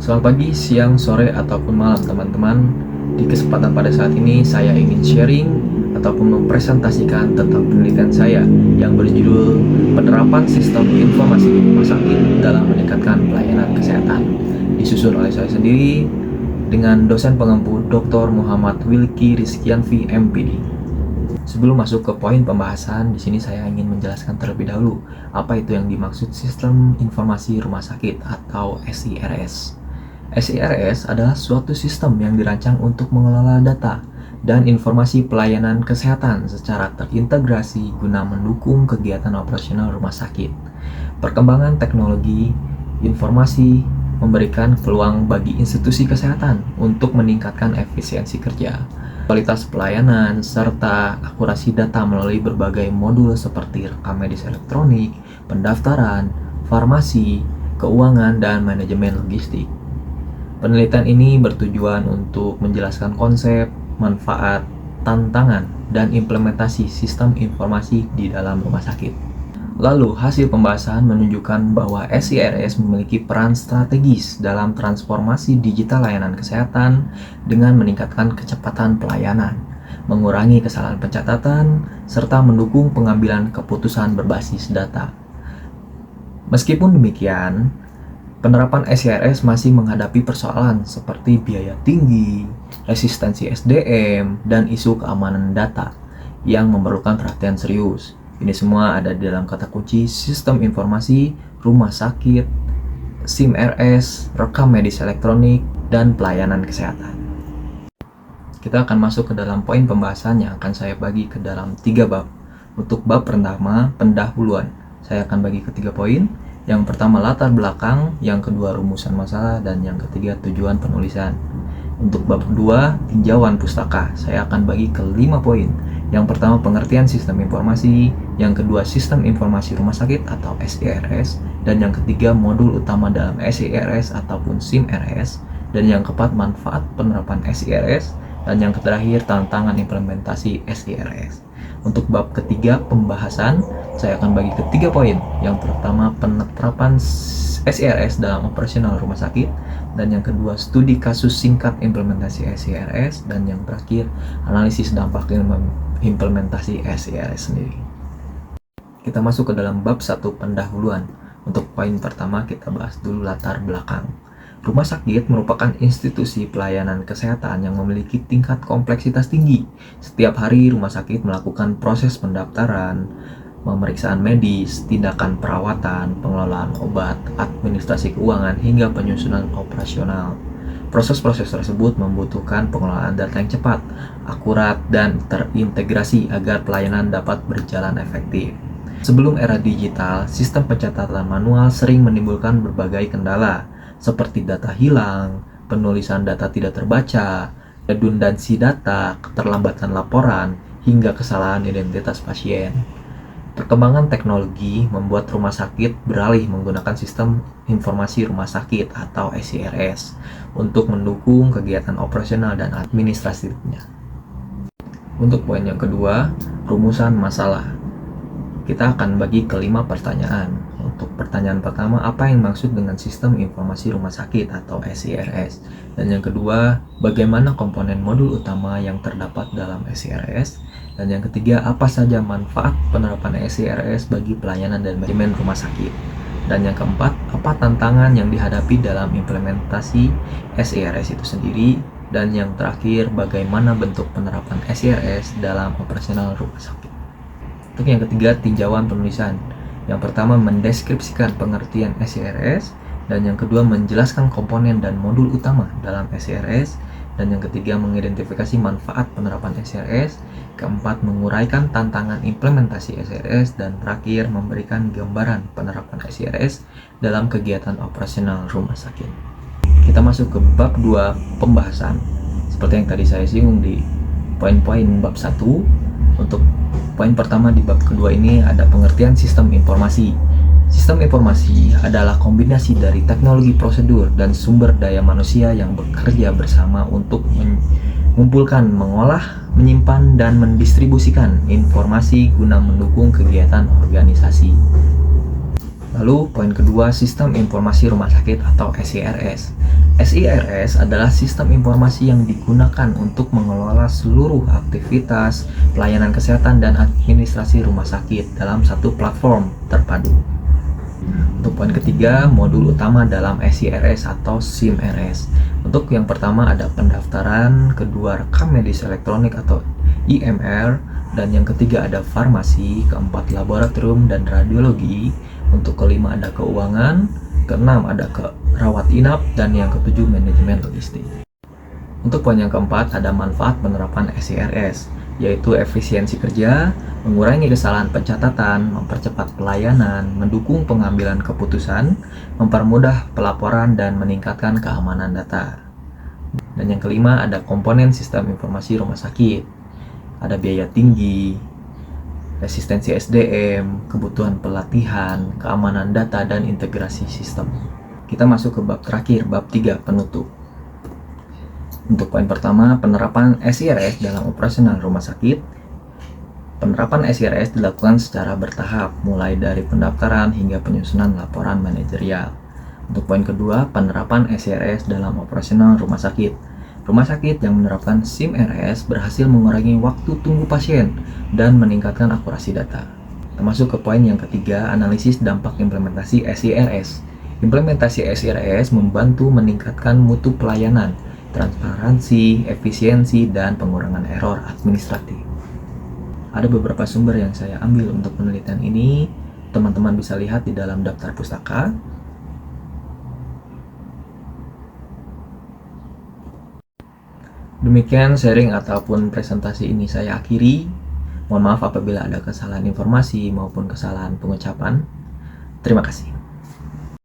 Selamat pagi, siang, sore, ataupun malam teman-teman. Di kesempatan pada saat ini saya ingin sharing ataupun mempresentasikan tentang penelitian saya yang berjudul Penerapan Sistem Informasi Rumah Sakit dalam Meningkatkan Pelayanan Kesehatan. Disusun oleh saya sendiri dengan dosen pengempu Dr. Muhammad Wilki Rizkianvi MPD. Sebelum masuk ke poin pembahasan, di sini saya ingin menjelaskan terlebih dahulu apa itu yang dimaksud Sistem Informasi Rumah Sakit atau SIRS. SIRS adalah suatu sistem yang dirancang untuk mengelola data dan informasi pelayanan kesehatan secara terintegrasi guna mendukung kegiatan operasional rumah sakit. Perkembangan teknologi informasi memberikan peluang bagi institusi kesehatan untuk meningkatkan efisiensi kerja, kualitas pelayanan, serta akurasi data melalui berbagai modul seperti rekam medis elektronik, pendaftaran, farmasi, keuangan, dan manajemen logistik. Penelitian ini bertujuan untuk menjelaskan konsep, manfaat, tantangan, dan implementasi sistem informasi di dalam rumah sakit. Lalu, hasil pembahasan menunjukkan bahwa SIRS memiliki peran strategis dalam transformasi digital layanan kesehatan dengan meningkatkan kecepatan pelayanan, mengurangi kesalahan pencatatan, serta mendukung pengambilan keputusan berbasis data. Meskipun demikian, penerapan SIRS masih menghadapi persoalan seperti biaya tinggi, resistensi SDM, dan isu keamanan data yang memerlukan perhatian serius. Ini semua ada di dalam kata kunci sistem informasi, rumah sakit, SIMRS, rekam medis elektronik, dan pelayanan kesehatan. Kita akan masuk ke dalam poin pembahasan yang akan saya bagi ke dalam 3 bab. Untuk bab pertama, pendahuluan, saya akan bagi ke 3 poin. Yang pertama latar belakang, yang kedua rumusan masalah, dan yang ketiga tujuan penulisan. Untuk bab kedua, tinjauan pustaka, saya akan bagi ke 5 poin. Yang pertama pengertian sistem informasi, yang kedua sistem informasi rumah sakit atau SIRS, dan yang ketiga modul utama dalam SIRS ataupun SIMRS, dan yang keempat manfaat penerapan SIRS, dan yang terakhir tantangan implementasi SIRS. Untuk bab ketiga pembahasan, saya akan bagi ke 3 poin. Yang pertama penerapan SIRS dalam operasional rumah sakit, dan yang kedua studi kasus singkat implementasi SIRS, dan yang terakhir analisis dampak implementasi SIRS sendiri. Kita masuk ke dalam bab 1 pendahuluan. Untuk poin pertama kita bahas dulu latar belakang. Rumah sakit merupakan institusi pelayanan kesehatan yang memiliki tingkat kompleksitas tinggi. Setiap hari rumah sakit melakukan proses pendaftaran, pemeriksaan medis, tindakan perawatan, pengelolaan obat, administrasi keuangan, hingga penyusunan operasional. Proses-proses tersebut membutuhkan pengelolaan data yang cepat, akurat, dan terintegrasi agar pelayanan dapat berjalan efektif. Sebelum era digital, sistem pencatatan manual sering menimbulkan berbagai kendala, seperti data hilang, penulisan data tidak terbaca, redundansi data, keterlambatan laporan, hingga kesalahan identitas pasien. Perkembangan teknologi membuat rumah sakit beralih menggunakan sistem informasi rumah sakit atau SIRS untuk mendukung kegiatan operasional dan administratifnya. Untuk poin yang kedua, rumusan masalah. Kita akan bagi ke 5 pertanyaan. Untuk pertanyaan pertama, apa yang dimaksud dengan sistem informasi rumah sakit atau SIRS? Dan yang kedua, bagaimana komponen modul utama yang terdapat dalam SIRS? Dan yang ketiga, apa saja manfaat penerapan SIRS bagi pelayanan dan manajemen rumah sakit? Dan yang keempat, apa tantangan yang dihadapi dalam implementasi SIRS itu sendiri? Dan yang terakhir, bagaimana bentuk penerapan SIRS dalam operasional rumah sakit? Untuk yang ketiga, tinjauan penulisan. Yang pertama, mendeskripsikan pengertian SIRS, dan yang kedua, menjelaskan komponen dan modul utama dalam SIRS, dan yang ketiga, mengidentifikasi manfaat penerapan SIRS, keempat, menguraikan tantangan implementasi SIRS, dan terakhir, memberikan gambaran penerapan SIRS dalam kegiatan operasional rumah sakit. Kita masuk ke bab 2 pembahasan. Seperti yang tadi saya singgung di poin-poin bab 1, untuk poin pertama di bab kedua ini ada pengertian sistem informasi. Sistem informasi adalah kombinasi dari teknologi prosedur dan sumber daya manusia yang bekerja bersama untuk mengumpulkan, mengolah, menyimpan, dan mendistribusikan informasi guna mendukung kegiatan organisasi. Lalu poin kedua, sistem informasi rumah sakit atau SIRS. SIRS adalah sistem informasi yang digunakan untuk mengelola seluruh aktivitas pelayanan kesehatan dan administrasi rumah sakit dalam satu platform terpadu. Untuk poin ketiga, modul utama dalam SIRS atau SIMRS. Untuk yang pertama ada pendaftaran, kedua rekam medis elektronik atau IMR, dan yang ketiga ada farmasi, keempat laboratorium dan radiologi, untuk kelima ada keuangan, keenam ada rawat inap, dan yang ketujuh manajemen logistik. Untuk poin yang keempat ada manfaat penerapan SIRS, yaitu efisiensi kerja, mengurangi kesalahan pencatatan, mempercepat pelayanan, mendukung pengambilan keputusan, mempermudah pelaporan, dan meningkatkan keamanan data. Dan yang kelima ada komponen sistem informasi rumah sakit. Ada biaya tinggi, resistensi SDM, kebutuhan pelatihan, keamanan data, dan integrasi sistem. Kita masuk ke bab terakhir, bab 3, penutup. Untuk poin pertama, penerapan SIRS dalam operasional rumah sakit. Penerapan SIRS dilakukan secara bertahap, mulai dari pendaftaran hingga penyusunan laporan manajerial. Untuk poin kedua, penerapan SIRS dalam operasional rumah sakit. Rumah sakit yang menerapkan SIMRS berhasil mengurangi waktu tunggu pasien dan meningkatkan akurasi data. Kita masuk ke poin yang ketiga, analisis dampak implementasi SIRS. Implementasi SIRS membantu meningkatkan mutu pelayanan, transparansi, efisiensi, dan pengurangan error administratif. Ada beberapa sumber yang saya ambil untuk penelitian ini. Teman-teman bisa lihat di dalam daftar pustaka. Demikian sharing ataupun presentasi ini saya akhiri. Mohon maaf apabila ada kesalahan informasi maupun kesalahan pengucapan. Terima kasih.